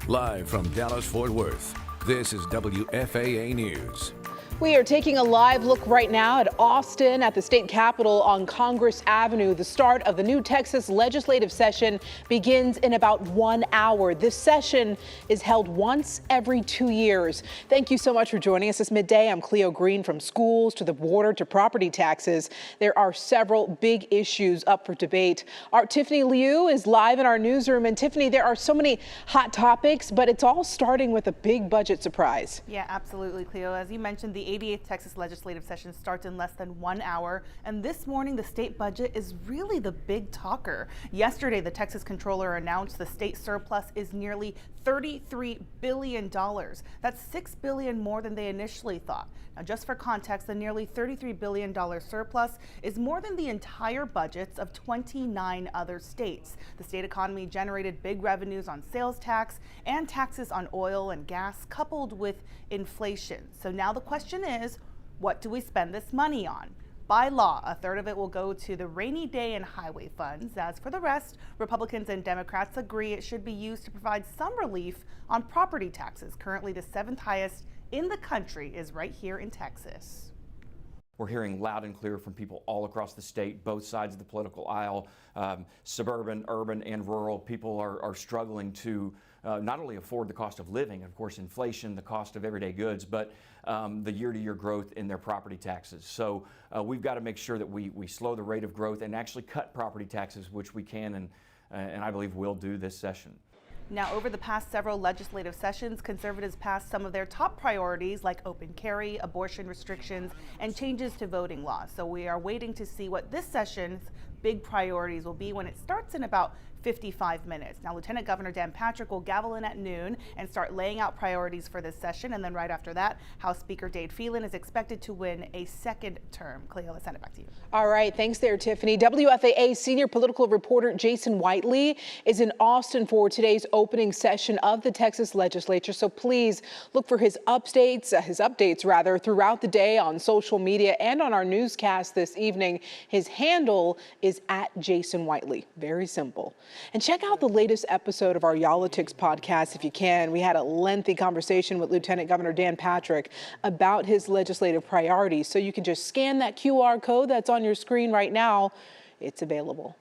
Live from Dallas-Fort Worth, this is WFAA News. We are taking a live look right now at Austin at the state capitol on Congress Avenue. The start of the new Texas legislative session begins in about 1 hour. This session is held once every 2 years. Thank you so much for joining us this midday. I'm Cleo Green. From schools to the border to property taxes, there are several big issues up for debate. Our Tiffany Liu is live in our newsroom. And Tiffany, there are so many hot topics, but it's all starting with a big budget surprise. Yeah, absolutely, Cleo. As you mentioned, the 88th Texas legislative session starts in less than 1 hour, and this morning the state budget is really the big talker. Yesterday, the Texas Comptroller announced the state surplus is nearly $33 billion. That's $6 billion more than they initially thought. Now, just for context, the nearly $33 billion surplus is more than the entire budgets of 29 other states. The state economy generated big revenues on sales tax and taxes on oil and gas, coupled with inflation. So now the question is, what do we spend this money on? By law, a third of it will go to the rainy day and highway funds. As for the rest, Republicans and Democrats agree it should be used to provide some relief on property taxes. Currently, the 7th highest in the country is right here in Texas. We're hearing loud and clear from people all across the state, both sides of the political aisle, suburban, urban, and rural. People are struggling to not only afford the cost of living, of course, inflation, the cost of everyday goods, but the year-to-year growth in their property taxes. So we've got to make sure that we slow the rate of growth and actually cut property taxes, which we can and I believe will do this session. Now, over the past several legislative sessions, conservatives passed some of their top priorities like open carry, abortion restrictions, and changes to voting laws. So we are waiting to see what this session's big priorities will be when it starts in about 55 minutes. Now, Lieutenant Governor Dan Patrick will gavel in at noon and start laying out priorities for this session. And then right after that, House Speaker Dade Phelan is expected to win a second term. Cleo, let's send it back to you. All right. Thanks there, Tiffany. WFAA senior political reporter Jason Whiteley is in Austin for today's opening session of the Texas legislature. So please look for his updates throughout the day on social media and on our newscast this evening. His handle is @JasonWhiteley. Very simple. And check out the latest episode of our Politics podcast if you can. We had a lengthy conversation with Lieutenant Governor Dan Patrick about his legislative priorities. So you can just scan that QR code that's on your screen right now. It's available.